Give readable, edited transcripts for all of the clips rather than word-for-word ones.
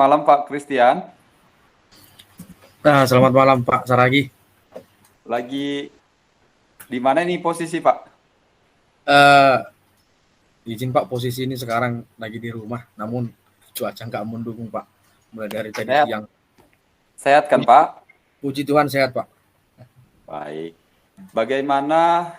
malam Pak Christian. Nah, selamat malam Pak Saragi. Lagi di mana nih posisi Pak? Izin Pak, posisi ini sekarang lagi di rumah, namun cuaca nggak mendukung Pak. Mulai dari tadi Sehat, siang. sehat kan Pak? Puji Tuhan sehat Pak. Baik. Bagaimana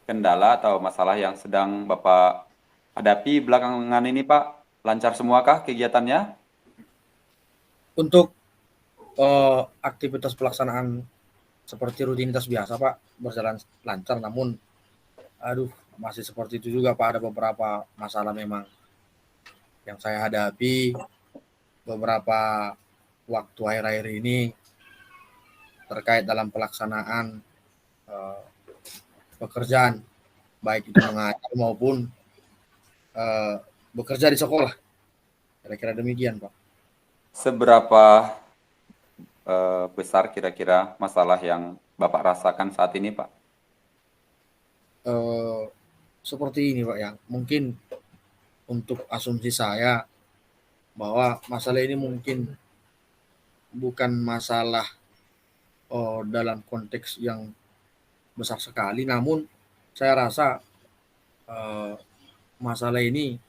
kendala atau masalah yang sedang Bapak hadapi belakangan ini Pak? Lancar semuakah kegiatannya? Untuk aktivitas pelaksanaan seperti rutinitas biasa Pak, berjalan lancar, namun masih seperti itu juga Pak. Ada beberapa masalah memang yang saya hadapi beberapa waktu akhir-akhir ini terkait dalam pelaksanaan pekerjaan, baik itu mengajar maupun bekerja di sekolah. Kira-kira demikian Pak. Seberapa besar kira-kira masalah yang Bapak rasakan saat ini Pak? Seperti ini Pak ya, mungkin untuk asumsi saya bahwa masalah ini mungkin bukan masalah dalam konteks yang besar sekali, namun saya rasa masalah ini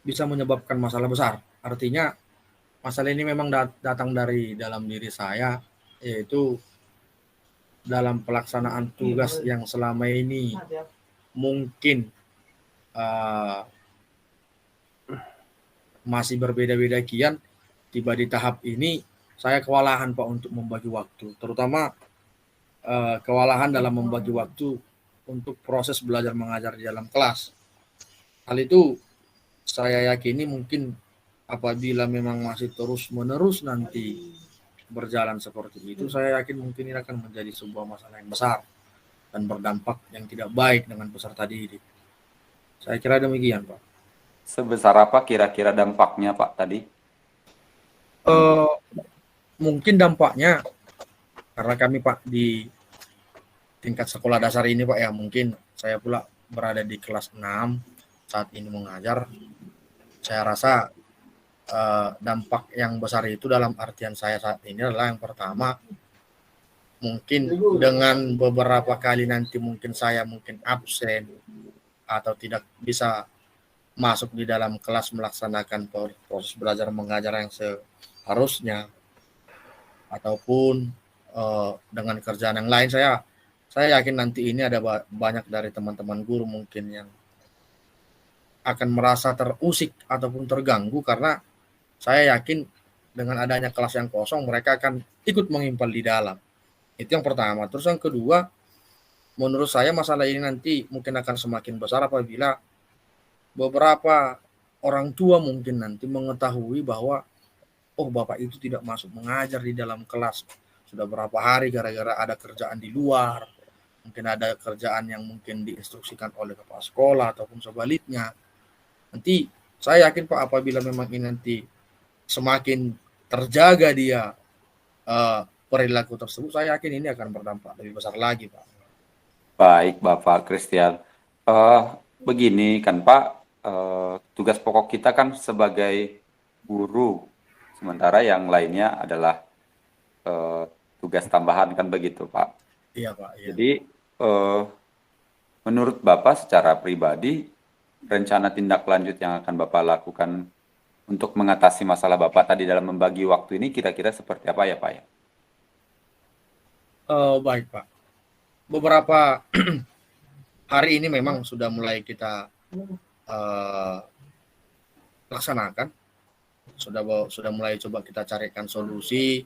bisa menyebabkan masalah besar. Artinya masalah ini memang datang dari dalam diri saya, yaitu dalam pelaksanaan tugas yang selama ini mungkin masih berbeda-beda kian, tiba di tahap ini saya kewalahan Pak untuk membagi waktu, terutama kewalahan dalam membagi waktu untuk proses belajar mengajar di dalam kelas. Hal itu saya yakini mungkin apabila memang masih terus-menerus nanti berjalan seperti itu, saya yakin mungkin ini akan menjadi sebuah masalah yang besar dan berdampak yang tidak baik dengan peserta didik. Saya kira demikian Pak. Sebesar apa kira-kira dampaknya Pak tadi? Mungkin dampaknya karena kami Pak di tingkat sekolah dasar ini Pak ya, mungkin saya pula berada di kelas 6 saat ini mengajar. Saya rasa dampak yang besar itu dalam artian saya saat ini adalah yang pertama, mungkin dengan beberapa kali nanti mungkin saya absen atau tidak bisa masuk di dalam kelas melaksanakan proses belajar mengajar yang seharusnya, ataupun dengan kerjaan yang lain, saya yakin nanti ini ada banyak dari teman-teman guru mungkin yang akan merasa terusik ataupun terganggu, karena saya yakin dengan adanya kelas yang kosong mereka akan ikut mengimpal di dalam. Itu yang pertama. Terus yang kedua, menurut saya masalah ini nanti mungkin akan semakin besar apabila beberapa orang tua mungkin nanti mengetahui bahwa bapak itu tidak masuk mengajar di dalam kelas sudah berapa hari gara-gara ada kerjaan di luar, mungkin ada kerjaan yang mungkin diinstruksikan oleh kepala sekolah ataupun sebaliknya. Nanti saya yakin Pak, apabila memang ini nanti semakin terjaga dia perilaku tersebut, saya yakin ini akan berdampak lebih besar lagi Pak. Baik Bapak Christian. Begini kan Pak, tugas pokok kita kan sebagai guru, sementara yang lainnya adalah tugas tambahan, kan begitu Pak? Iya Pak. Iya. Jadi menurut Bapak secara pribadi, rencana tindak lanjut yang akan Bapak lakukan untuk mengatasi masalah Bapak tadi dalam membagi waktu ini kira-kira seperti apa ya Pak ya? Baik Pak. Beberapa hari ini memang sudah mulai kita laksanakan, sudah mulai coba kita carikan solusi,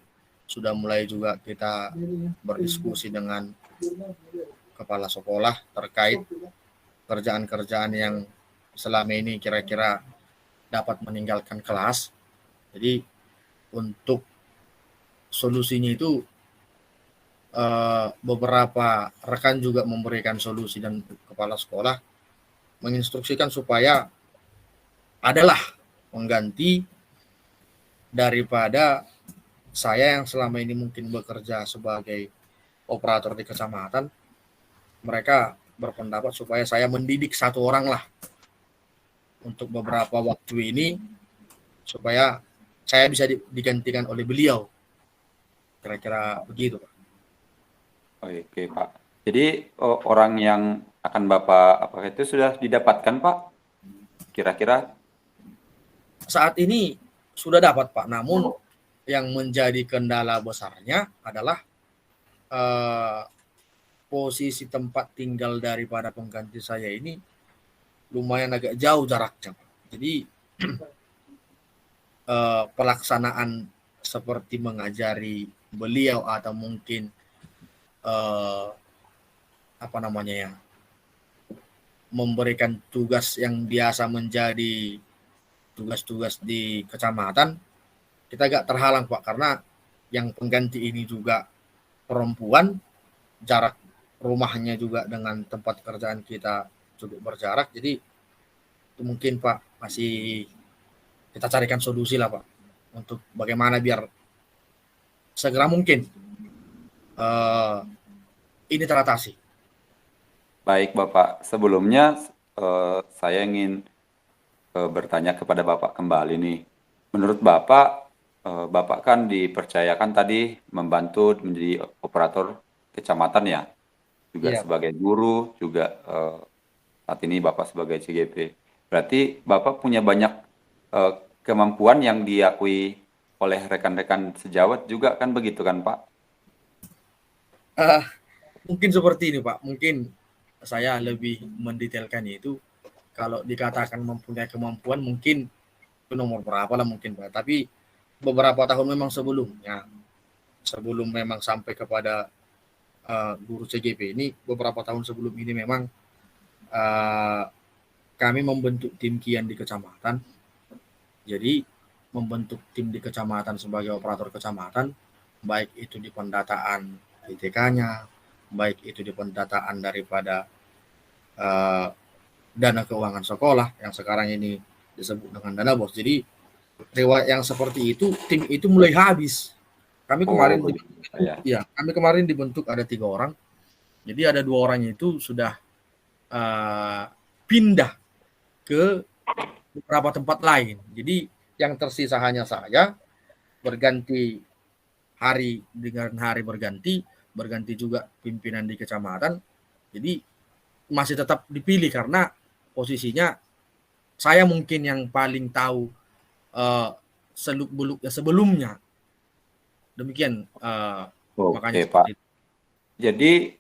sudah mulai juga kita berdiskusi dengan kepala sekolah terkait kerjaan-kerjaan yang selama ini kira-kira dapat meninggalkan kelas. Jadi untuk solusinya itu beberapa rekan juga memberikan solusi, dan kepala sekolah menginstruksikan supaya adalah mengganti daripada saya yang selama ini mungkin bekerja sebagai operator di kecamatan. Mereka berpendapat supaya saya mendidik satu orang lah untuk beberapa waktu ini supaya saya bisa digantikan oleh beliau. Kira-kira begitu, Pak. Oke, Pak. Jadi orang yang akan Bapak apakah itu sudah didapatkan, Pak? Kira-kira? Saat ini sudah dapat, Pak. Namun yang menjadi kendala besarnya adalah posisi tempat tinggal daripada pengganti saya ini lumayan agak jauh jaraknya, Pak. Jadi pelaksanaan seperti mengajari beliau atau mungkin apa namanya ya, memberikan tugas yang biasa menjadi tugas-tugas di kecamatan, kita agak terhalang, Pak, karena yang pengganti ini juga perempuan, jarak rumahnya juga dengan tempat kerjaan kita cukup berjarak, jadi itu mungkin, Pak, masih kita carikan solusi lah, Pak, untuk bagaimana biar segera mungkin ini teratasi. Baik, Bapak. Sebelumnya saya ingin bertanya kepada Bapak kembali nih. Menurut Bapak, Bapak kan dipercayakan tadi membantu menjadi operator kecamatan ya, juga Iya, Pak. sebagai guru, juga saat ini Bapak sebagai CGP. Berarti Bapak punya banyak kemampuan yang diakui oleh rekan-rekan sejawat juga kan begitu kan, Pak? Mungkin seperti ini, Pak. Mungkin saya lebih mendetailkan itu. Kalau dikatakan mempunyai kemampuan, mungkin itu nomor berapa lah mungkin, Pak. Tapi beberapa tahun memang sebelumnya, sebelum memang sampai kepada guru CGP ini, beberapa tahun sebelum ini memang uh, kami membentuk tim kian di kecamatan. Jadi membentuk tim di kecamatan sebagai operator kecamatan, baik itu di pendataan ITK-nya, baik itu di pendataan daripada dana keuangan sekolah yang sekarang ini disebut dengan dana BOS. Jadi riwayat yang seperti itu, tim itu mulai habis. Kami kemarin kami kemarin dibentuk ada 3 orang. Jadi ada 2 orang itu sudah pindah ke beberapa tempat lain. Jadi yang tersisa hanya saya, berganti hari dengan hari berganti juga pimpinan di kecamatan. Jadi masih tetap dipilih karena posisinya saya mungkin yang paling tahu seluk-beluknya sebelumnya. Demikian makanya Pak. Jadi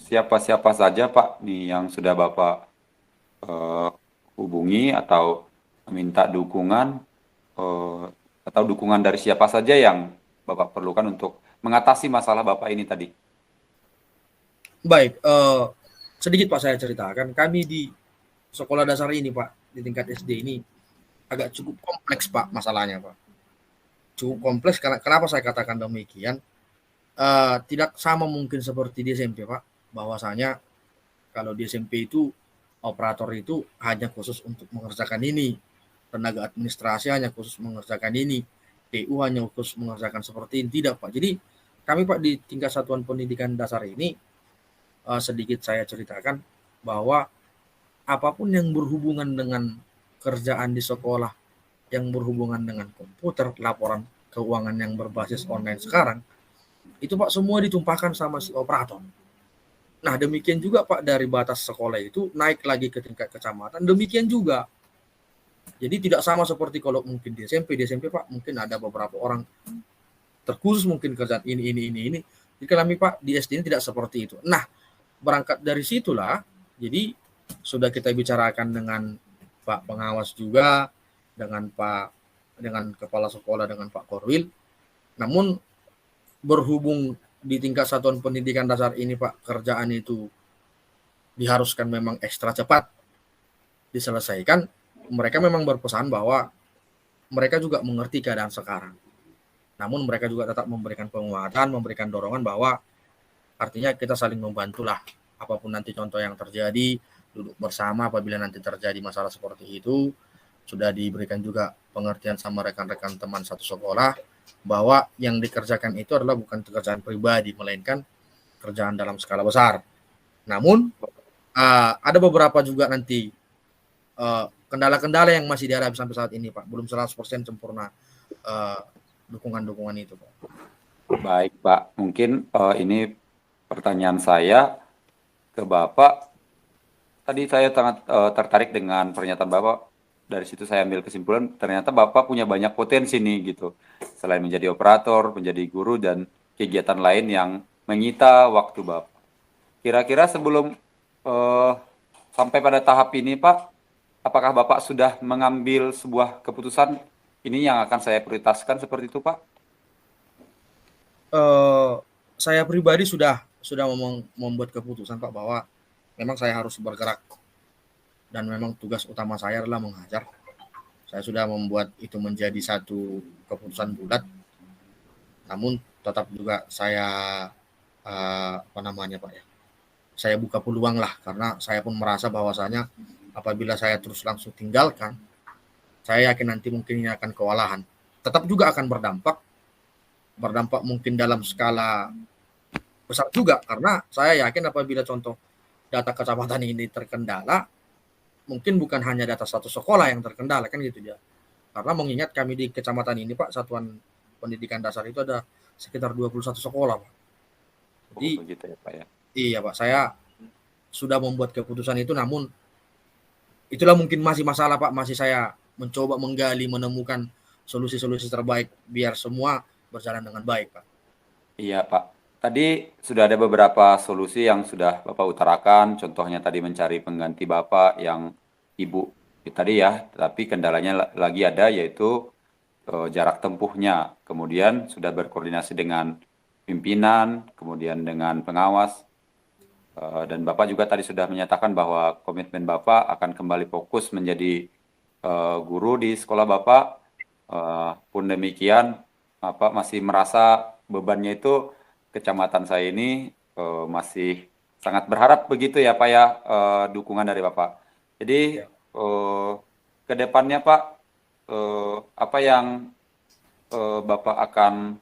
siapa-siapa saja Pak nih yang sudah Bapak hubungi atau minta dukungan atau dukungan dari siapa saja yang Bapak perlukan untuk mengatasi masalah Bapak ini tadi? Baik, sedikit Pak saya ceritakan. Kami di sekolah dasar ini Pak, di tingkat SD ini agak cukup kompleks Pak masalahnya Pak. Cukup kompleks karena kenapa saya katakan demikian? Tidak sama mungkin seperti di SMP Pak, bahwasanya kalau di SMP itu operator itu hanya khusus untuk mengerjakan ini, tenaga administrasi hanya khusus mengerjakan ini, TU hanya khusus mengerjakan seperti ini. Tidak Pak. Jadi kami Pak di tingkat satuan pendidikan dasar ini sedikit saya ceritakan bahwa apapun yang berhubungan dengan kerjaan di sekolah, yang berhubungan dengan komputer, laporan keuangan yang berbasis online sekarang, itu Pak semua ditumpahkan sama si operator. Nah demikian juga Pak dari batas sekolah itu naik lagi ke tingkat kecamatan, demikian juga. Jadi tidak sama seperti kalau mungkin di SMP Pak mungkin ada beberapa orang terkhusus mungkin kerjaan ini. Jadi kami Pak di SD ini tidak seperti itu. Nah berangkat dari situlah, jadi sudah kita bicarakan dengan Pak Pengawas juga, dengan Kepala Sekolah, dengan Pak Korwil. Namun berhubung di tingkat satuan pendidikan dasar ini Pak, kerjaan itu diharuskan memang ekstra cepat diselesaikan, mereka memang berpesan bahwa mereka juga mengerti keadaan sekarang. Namun mereka juga tetap memberikan penguatan, memberikan dorongan bahwa artinya kita saling membantulah. Apapun nanti contoh yang terjadi, duduk bersama apabila nanti terjadi masalah seperti itu, sudah diberikan juga pengertian sama rekan-rekan teman satu sekolah bahwa yang dikerjakan itu adalah bukan pekerjaan pribadi, melainkan kerjaan dalam skala besar. Namun ada beberapa juga nanti kendala-kendala yang masih dihadapi sampai saat ini Pak. Belum 100% sempurna dukungan-dukungan itu Pak. Baik Pak, mungkin ini pertanyaan saya ke Bapak. Tadi saya sangat tertarik dengan pernyataan Bapak. Dari situ saya ambil kesimpulan ternyata Bapak punya banyak potensi nih gitu. Selain menjadi operator, menjadi guru dan kegiatan lain yang menyita waktu Bapak. Kira-kira sebelum sampai pada tahap ini Pak, apakah Bapak sudah mengambil sebuah keputusan ini yang akan saya prioritaskan seperti itu Pak? Saya pribadi sudah membuat keputusan Pak bahwa memang saya harus bergerak dan memang tugas utama saya adalah mengajar. Saya sudah membuat itu menjadi satu keputusan bulat. Namun tetap juga saya Pak ya. Saya buka peluang lah karena saya pun merasa bahwasanya apabila saya terus langsung tinggalkan, saya yakin nanti mungkin ini akan kewalahan. Tetap juga akan berdampak mungkin dalam skala besar juga karena saya yakin apabila contoh data kecamatan ini terkendala, mungkin bukan hanya data satu sekolah yang terkendala kan gitu ya. Karena mengingat kami di kecamatan ini Pak, satuan pendidikan dasar itu ada sekitar 21 sekolah Pak. Jadi begitu ya Pak ya. Iya Pak, saya sudah membuat keputusan itu namun itulah mungkin masih masalah Pak, masih saya mencoba menggali menemukan solusi-solusi terbaik biar semua berjalan dengan baik Pak. Iya Pak, tadi sudah ada beberapa solusi yang sudah Bapak utarakan, contohnya tadi mencari pengganti Bapak yang Ibu tadi ya, tapi kendalanya lagi ada yaitu jarak tempuhnya, kemudian sudah berkoordinasi dengan pimpinan, kemudian dengan pengawas, dan Bapak juga tadi sudah menyatakan bahwa komitmen Bapak akan kembali fokus menjadi guru di sekolah Bapak, pun demikian Bapak masih merasa bebannya itu kecamatan saya ini masih sangat berharap begitu ya Pak ya, dukungan dari Bapak. Jadi ke depannya Pak, apa yang Bapak akan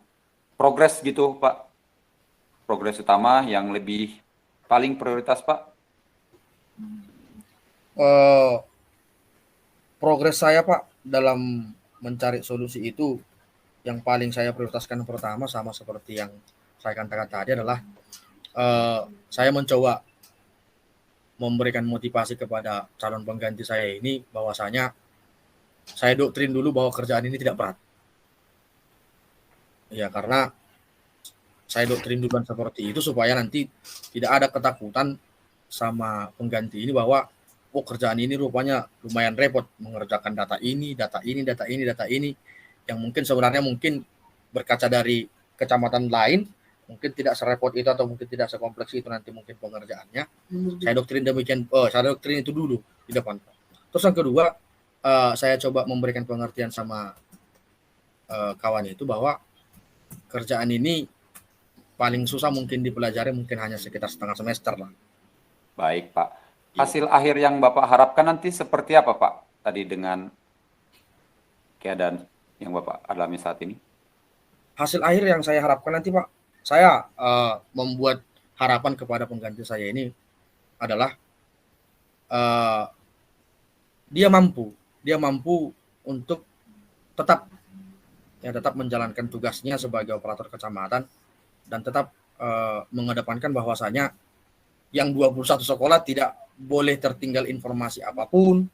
progres gitu Pak? Progres utama yang lebih paling prioritas Pak? Progres saya Pak dalam mencari solusi itu yang paling saya prioritaskan pertama sama seperti yang saya katakan tadi adalah saya mencoba memberikan motivasi kepada calon pengganti saya ini bahwasanya saya doktrin dulu bahwa kerjaan ini tidak berat. Ya karena saya doktrin duluan seperti itu supaya nanti tidak ada ketakutan sama pengganti ini bahwa kerjaan ini rupanya lumayan repot mengerjakan data ini yang mungkin sebenarnya mungkin berkaca dari kecamatan lain mungkin tidak serepot itu atau mungkin tidak sekompleks itu nanti mungkin pengerjaannya. Saya doktrin demikian, saya doktrin itu dulu di depan. Terus yang kedua, saya coba memberikan pengertian sama kawan itu bahwa kerjaan ini paling susah mungkin dipelajari mungkin hanya sekitar setengah semester lah. Baik Pak. Hasil akhir yang Bapak harapkan nanti seperti apa Pak? Tadi dengan keadaan yang Bapak alami saat ini. Hasil akhir yang saya harapkan nanti Pak, saya membuat harapan kepada pengganti saya ini adalah dia mampu untuk tetap menjalankan tugasnya sebagai operator kecamatan dan tetap mengedepankan bahwasanya yang 21 sekolah tidak boleh tertinggal informasi apapun,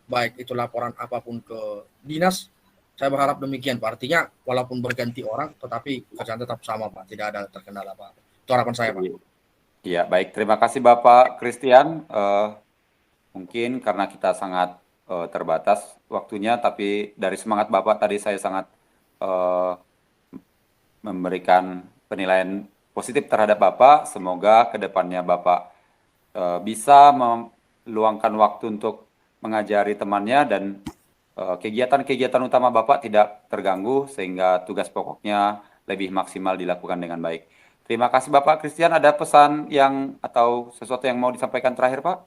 baik itu laporan apapun ke dinas. Saya berharap demikian Pak. Artinya walaupun berganti orang tetapi kerjaan tetap sama Pak, tidak ada terkendala Pak. Itu harapan saya Pak. Iya, baik. Terima kasih Bapak Christian. Mungkin karena kita sangat terbatas waktunya, tapi dari semangat Bapak tadi saya sangat memberikan penilaian positif terhadap Bapak. Semoga kedepannya Bapak bisa meluangkan waktu untuk mengajari temannya dan kegiatan-kegiatan utama Bapak tidak terganggu sehingga tugas pokoknya lebih maksimal dilakukan dengan baik. Terima kasih Bapak Christian. Ada pesan yang atau sesuatu yang mau disampaikan terakhir Pak?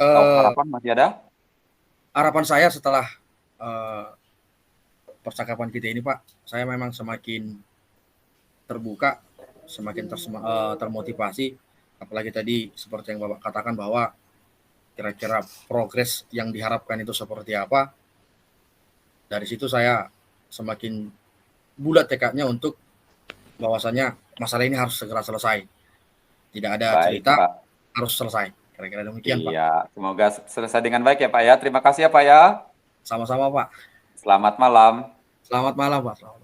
Harapan masih ada? Harapan saya setelah percakapan kita ini Pak, saya memang semakin terbuka, semakin termotivasi. Apalagi tadi seperti yang Bapak katakan bahwa kira-kira progres yang diharapkan itu seperti apa. Dari situ saya semakin bulat tekadnya untuk bahwasanya masalah ini harus segera selesai. Tidak ada Baik, cerita, Pak. harus selesai. Kira-kira demikian, Pak. Iya, semoga selesai dengan baik ya, Pak ya. Terima kasih ya, Pak ya. Sama-sama, Pak. Selamat malam. Selamat malam, Pak. Selamat